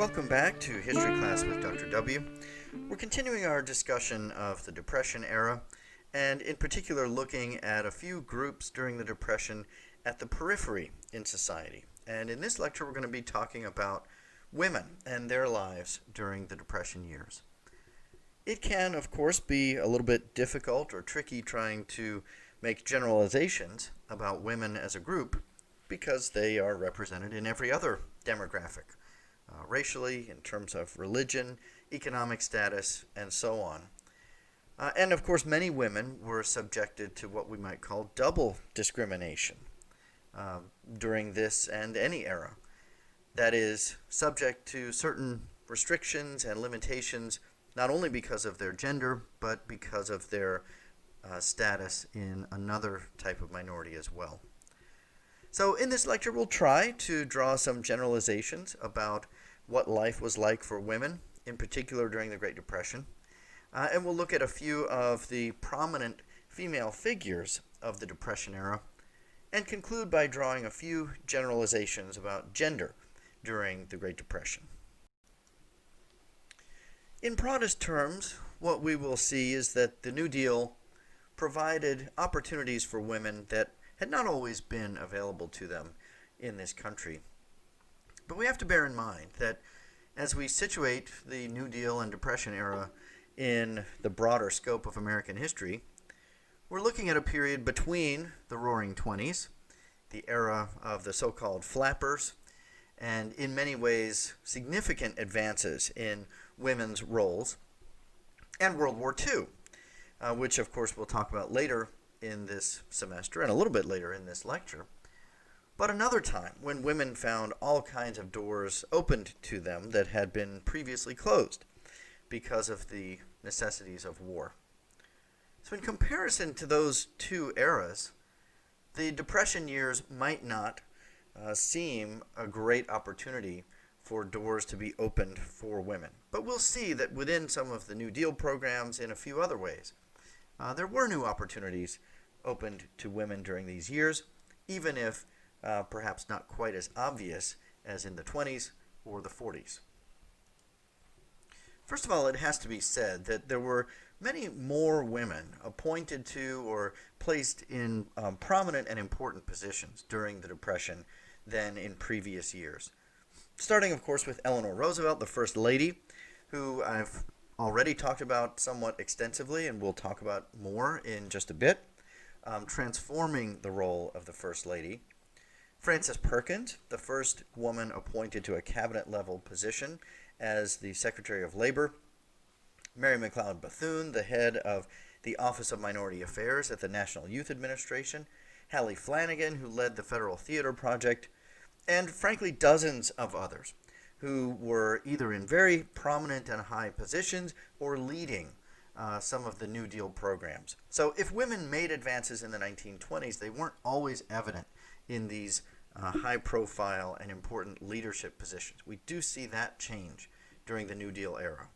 Welcome back to History Class with Dr. W. We're continuing our discussion of the Depression era, and in particular looking at a few groups during the Depression at the periphery in society. And in this lecture, we're going to be talking about women and their lives during the Depression years. It can, of course, be a little bit difficult or tricky trying to make generalizations about women as a group because they are represented in every other demographic, racially, in terms of religion, economic status, and so on. And of course, many women were subjected to what we might call double discrimination during this and any era. That is, subject to certain restrictions and limitations, not only because of their gender, but because of their status in another type of minority as well. So in this lecture, we'll try to draw some generalizations about what life was like for women, in particular during the Great Depression. And we'll look at a few of the prominent female figures of the Depression era, and conclude by drawing a few generalizations about gender during the Great Depression. In broadest terms, what we will see is that the New Deal provided opportunities for women that had not always been available to them in this country. But we have to bear in mind that as we situate the New Deal and Depression era in the broader scope of American history, we're looking at a period between the Roaring Twenties, the era of the so-called flappers, and in many ways significant advances in women's roles, and World War II, which of course we'll talk about later in this semester and a little bit later in this lecture. But another time when women found all kinds of doors opened to them that had been previously closed because of the necessities of war. So in comparison to those two eras, the Depression years might not seem a great opportunity for doors to be opened for women. But we'll see that within some of the New Deal programs, in a few other ways, there were new opportunities opened to women during these years, even if perhaps not quite as obvious as in the 20s or the 40s. First of all, it has to be said that there were many more women appointed to or placed in prominent and important positions during the Depression than in previous years. Starting, of course, with Eleanor Roosevelt, the First Lady, who I've already talked about somewhat extensively and we'll talk about more in just a bit, transforming the role of the First Lady. Frances Perkins, the first woman appointed to a cabinet-level position as the Secretary of Labor. Mary McLeod Bethune, the head of the Office of Minority Affairs at the National Youth Administration. Hallie Flanagan, who led the Federal Theater Project. And frankly, dozens of others who were either in very prominent and high positions or leading some of the New Deal programs. So if women made advances in the 1920s, they weren't always evident in these high-profile and important leadership positions. We do see that change during the New Deal era.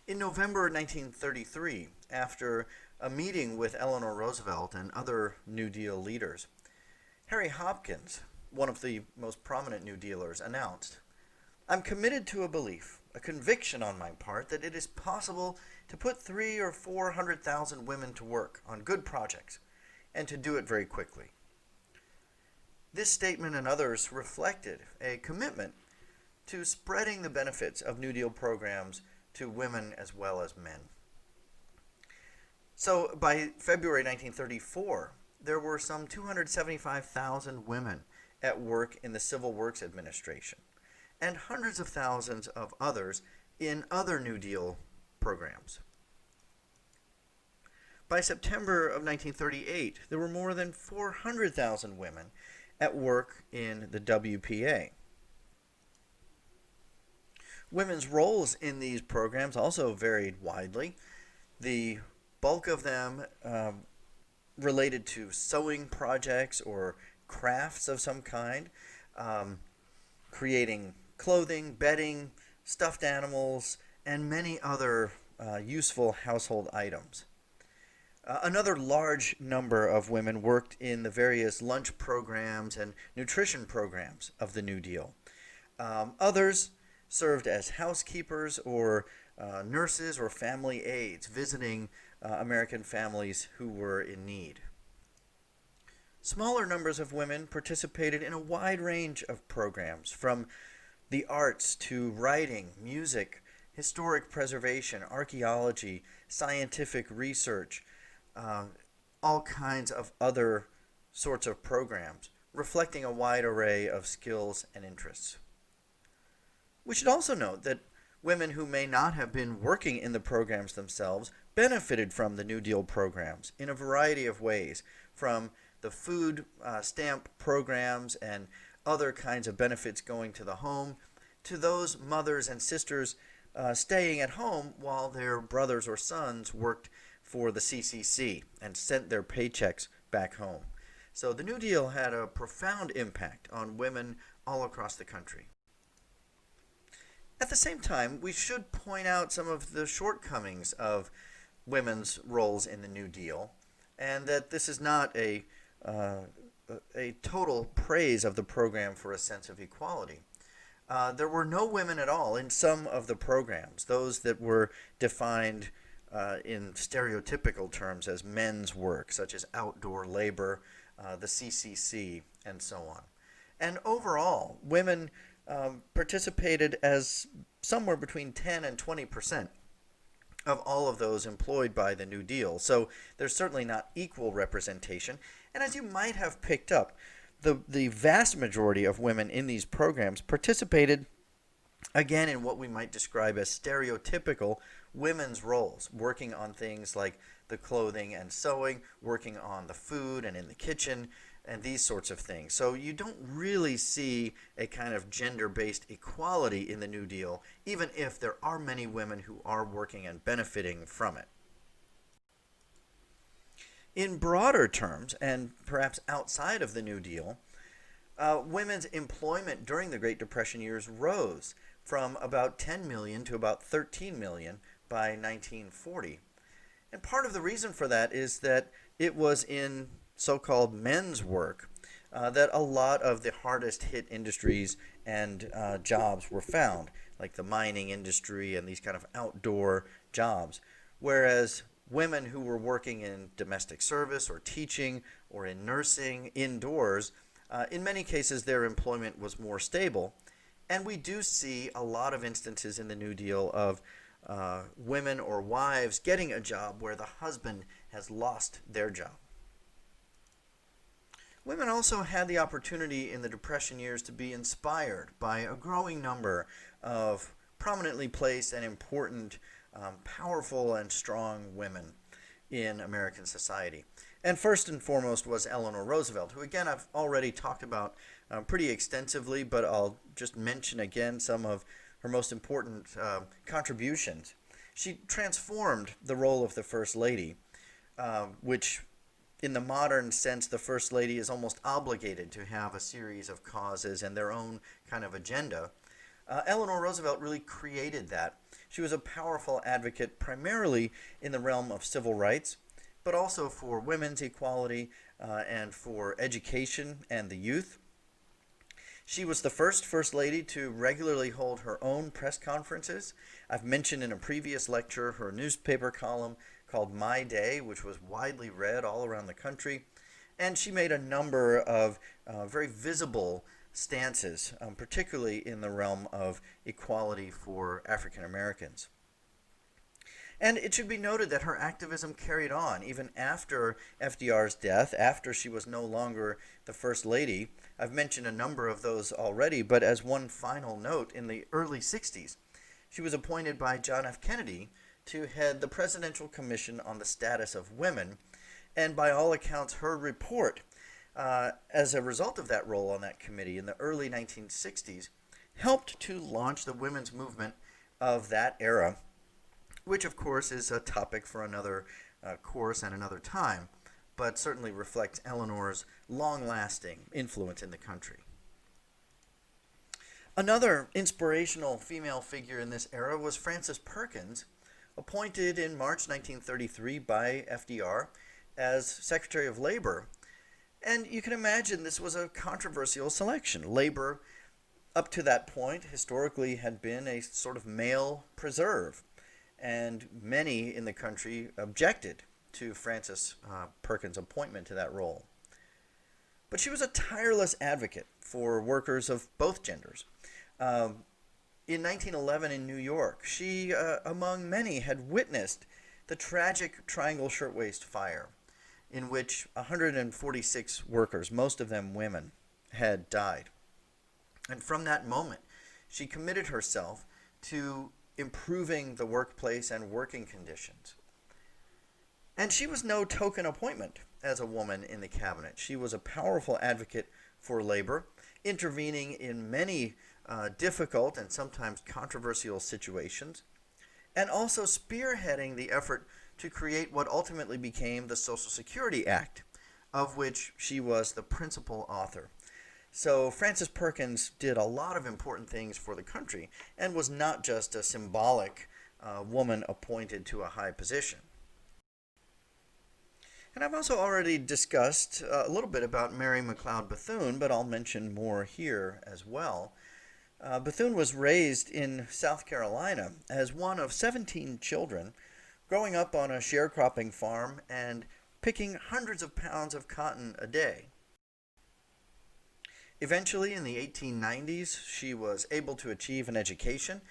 In November 1933, after a meeting with Eleanor Roosevelt and other New Deal leaders, Harry Hopkins, one of the most prominent New Dealers, announced, "I'm committed to a belief, a conviction on my part, that it is possible to put 300,000 or 400,000 women to work on good projects, and to do it very quickly." This statement and others reflected a commitment to spreading the benefits of New Deal programs to women as well as men. So by February 1934, there were some 275,000 women at work in the Civil Works Administration, and hundreds of thousands of others in other New Deal programs. By September of 1938, there were more than 400,000 women at work in the WPA. Women's roles in these programs also varied widely. The bulk of them related to sewing projects or crafts of some kind, creating clothing, bedding, stuffed animals, and many other useful household items. Another large number of women worked in the various lunch programs and nutrition programs of the New Deal. Others served as housekeepers or nurses or family aides visiting American families who were in need. Smaller numbers of women participated in a wide range of programs, from the arts to writing, music, historic preservation, archaeology, scientific research, all kinds of other sorts of programs, reflecting a wide array of skills and interests. We should also note that women who may not have been working in the programs themselves benefited from the New Deal programs in a variety of ways, from the food stamp programs and other kinds of benefits going to the home, to those mothers and sisters staying at home while their brothers or sons worked for the CCC and sent their paychecks back home. So the New Deal had a profound impact on women all across the country. At the same time, we should point out some of the shortcomings of women's roles in the New Deal, and that this is not a total praise of the program for a sense of equality. There were no women at all in some of the programs, those that were defined in stereotypical terms as men's work, such as outdoor labor, the CCC, and so on. And overall, women participated as somewhere between 10 and 20% of all of those employed by the New Deal. So there's certainly not equal representation. And as you might have picked up, the vast majority of women in these programs participated, again, in what we might describe as stereotypical women's roles, working on things like the clothing and sewing, working on the food and in the kitchen, and these sorts of things. So you don't really see a kind of gender-based equality in the New Deal, even if there are many women who are working and benefiting from it. In broader terms, and perhaps outside of the New Deal, women's employment during the Great Depression years rose from about 10 million to about 13 million by 1940. And part of the reason for that is that it was in so-called men's work that a lot of the hardest hit industries and jobs were found, like the mining industry and these kind of outdoor jobs. Whereas women who were working in domestic service or teaching or in nursing indoors, in many cases their employment was more stable. And we do see a lot of instances in the New Deal of women or wives getting a job where the husband has lost their job. Women also had the opportunity in the Depression years to be inspired by a growing number of prominently placed and important, powerful and strong women in American society. And first and foremost was Eleanor Roosevelt, who again I've already talked about pretty extensively, but I'll just mention again some of her most important contributions. She transformed the role of the First Lady, which in the modern sense, the First Lady is almost obligated to have a series of causes and their own kind of agenda. Eleanor Roosevelt really created that. She was a powerful advocate primarily in the realm of civil rights, but also for women's equality and for education and the youth. She was the First Lady to regularly hold her own press conferences. I've mentioned in a previous lecture her newspaper column called My Day, which was widely read all around the country. And she made a number of very visible stances, particularly in the realm of equality for African Americans. And it should be noted that her activism carried on even after FDR's death, after she was no longer the First Lady. I've mentioned a number of those already, but as one final note, in the early 60s, she was appointed by John F. Kennedy to head the Presidential Commission on the Status of Women, and by all accounts, her report, as a result of that role on that committee in the early 1960s, helped to launch the women's movement of that era, which of course is a topic for another course and another time, but certainly reflects Eleanor's long-lasting influence in the country. Another inspirational female figure in this era was Frances Perkins, appointed in March 1933 by FDR as Secretary of Labor. And you can imagine this was a controversial selection. Labor up to that point, historically, had been a sort of male preserve, and many in the country objected to Frances Perkins' appointment to that role. But she was a tireless advocate for workers of both genders. Um, in 1911 in New York, she, among many, had witnessed the tragic Triangle Shirtwaist Fire, in which 146 workers, most of them women, had died. And from that moment, she committed herself to improving the workplace and working conditions. And she was no token appointment as a woman in the cabinet. She was a powerful advocate for labor, intervening in many difficult and sometimes controversial situations, and also spearheading the effort to create what ultimately became the Social Security Act, of which she was the principal author. So Frances Perkins did a lot of important things for the country and was not just a symbolic woman appointed to a high position. And I've also already discussed a little bit about Mary McLeod Bethune, but I'll mention more here as well. Bethune was raised in South Carolina as one of 17 children, growing up on a sharecropping farm and picking hundreds of pounds of cotton a day. Eventually, in the 1890s, she was able to achieve an education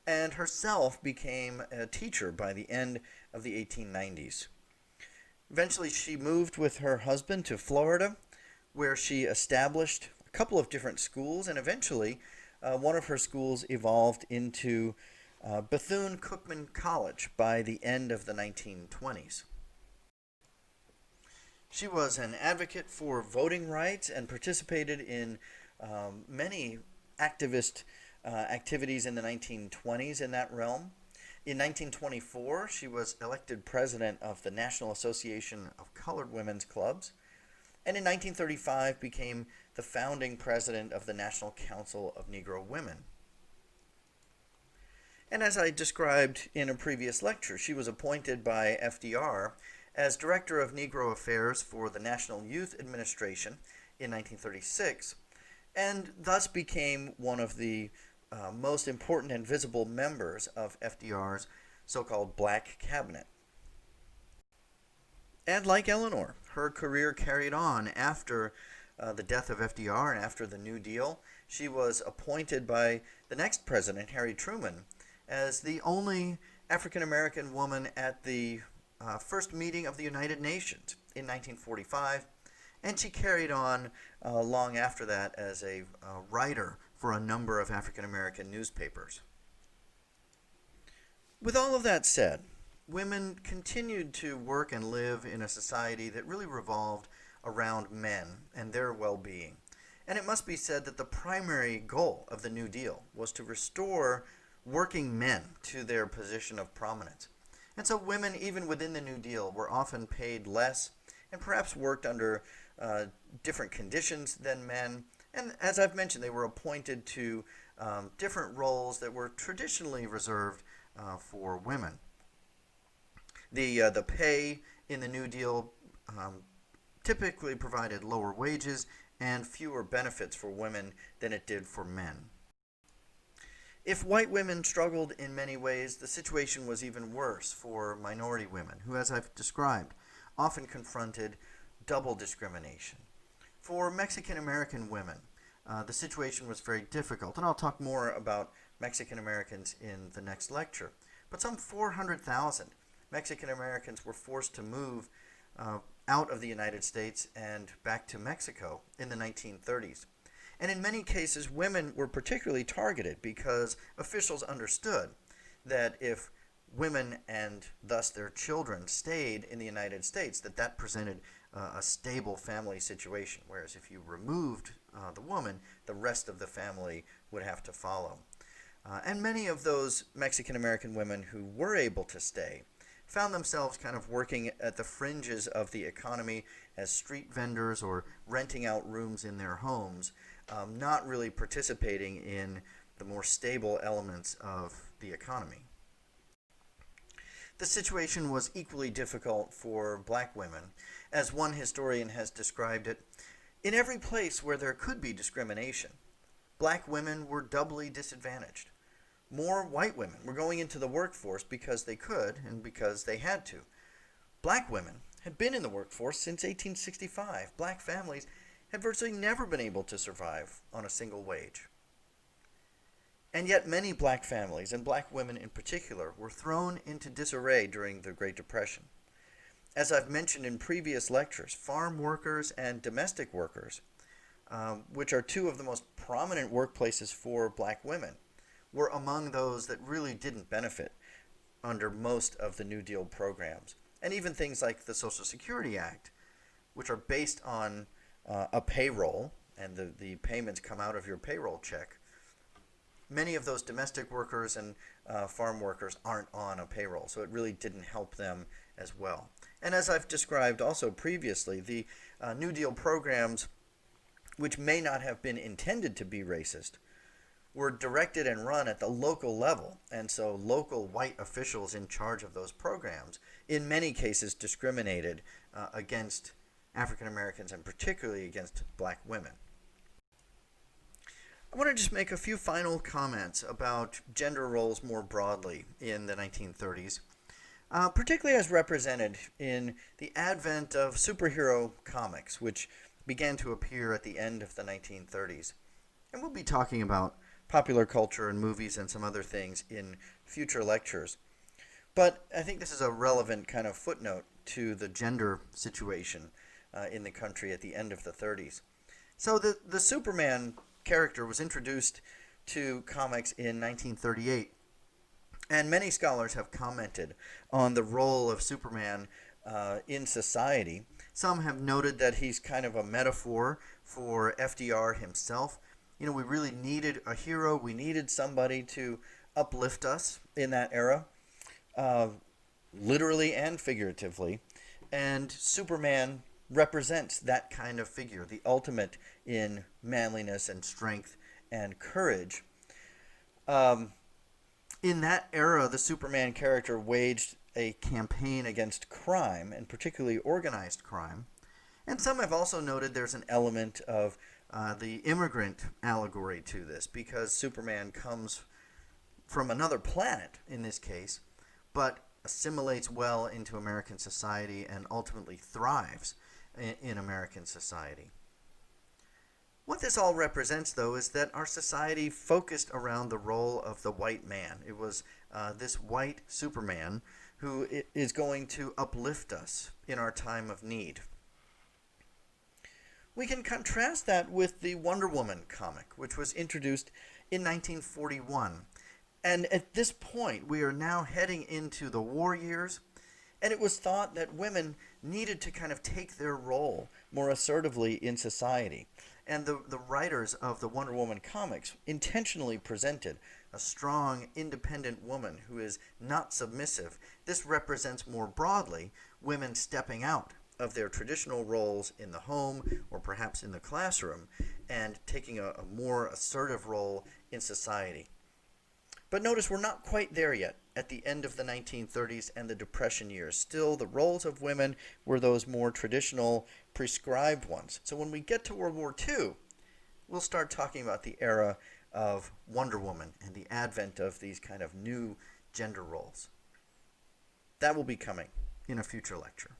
and herself became a teacher by the end of the 1890s. Eventually, she moved with her husband to Florida, where she established a couple of different schools, and eventually one of her schools evolved into Bethune-Cookman College by the end of the 1920s. She was an advocate for voting rights and participated in many activist activities in the 1920s in that realm. In 1924, she was elected president of the National Association of Colored Women's Clubs, and in 1935 became the founding president of the National Council of Negro Women. And as I described in a previous lecture, she was appointed by FDR as Director of Negro Affairs for the National Youth Administration in 1936, and thus became one of the most important and visible members of FDR's so-called Black Cabinet. And like Eleanor, her career carried on after the death of FDR and after the New Deal. She was appointed by the next president, Harry Truman, as the only African-American woman at the first meeting of the United Nations in 1945, and she carried on long after that as a writer for a number of African-American newspapers. With all of that said, women continued to work and live in a society that really revolved around men and their well-being. And it must be said that the primary goal of the New Deal was to restore working men to their position of prominence. And so women, even within the New Deal, were often paid less and perhaps worked under different conditions than men. And as I've mentioned, they were appointed to different roles that were traditionally reserved for women. The pay in the New Deal typically provided lower wages and fewer benefits for women than it did for men. If white women struggled in many ways, the situation was even worse for minority women, who, as I've described, often confronted double discrimination. For Mexican American women, the situation was very difficult, and I'll talk more about Mexican Americans in the next lecture. But some 400,000 Mexican Americans were forced to move out of the United States and back to Mexico in the 1930s. And in many cases, women were particularly targeted because officials understood that if women and thus their children stayed in the United States, that presented a stable family situation, whereas if you removed the woman, the rest of the family would have to follow. And many of those Mexican American women who were able to stay found themselves kind of working at the fringes of the economy as street vendors or renting out rooms in their homes, not really participating in the more stable elements of the economy. The situation was equally difficult for black women. As one historian has described it, in every place where there could be discrimination, black women were doubly disadvantaged. More white women were going into the workforce because they could and because they had to. Black women had been in the workforce since 1865. Black families had virtually never been able to survive on a single wage. And yet many black families, and black women in particular, were thrown into disarray during the Great Depression. As I've mentioned in previous lectures, farm workers and domestic workers, which are two of the most prominent workplaces for black women, were among those that really didn't benefit under most of the New Deal programs. And even things like the Social Security Act, which are based on a payroll, and the payments come out of your payroll check. Many of those domestic workers and farm workers aren't on a payroll, so it really didn't help them as well. And as I've described also previously, the New Deal programs, which may not have been intended to be racist, were directed and run at the local level, and so local white officials in charge of those programs in many cases discriminated against African Americans and particularly against black women. I want to just make a few final comments about gender roles more broadly in the 1930s, particularly as represented in the advent of superhero comics, which began to appear at the end of the 1930s. And we'll be talking about popular culture and movies and some other things in future lectures. But I think this is a relevant kind of footnote to the gender situation in the country at the end of the 30s. So the Superman character was introduced to comics in 1938, and many scholars have commented on the role of Superman in society. Some have noted that he's kind of a metaphor for FDR himself. You know, we really needed a hero. We needed somebody to uplift us in that era, literally and figuratively. And Superman represents that kind of figure, the ultimate in manliness and strength and courage. In that era, the Superman character waged a campaign against crime, and particularly organized crime. And some have also noted there's an element of the immigrant allegory to this, because Superman comes from another planet in this case, but assimilates well into American society and ultimately thrives in American society. What this all represents, though, is that our society focused around the role of the white man. It was this white Superman who is going to uplift us in our time of need. We can contrast that with the Wonder Woman comic, which was introduced in 1941. And at this point, we are now heading into the war years, and it was thought that women needed to kind of take their role more assertively in society. And the writers of the Wonder Woman comics intentionally presented a strong, independent woman who is not submissive. This represents more broadly women stepping out of their traditional roles in the home or perhaps in the classroom and taking a more assertive role in society. But notice we're not quite there yet at the end of the 1930s and the Depression years. Still, the roles of women were those more traditional, prescribed ones. So when we get to World War II, we'll start talking about the era of Wonder Woman and the advent of these kind of new gender roles. That will be coming in a future lecture.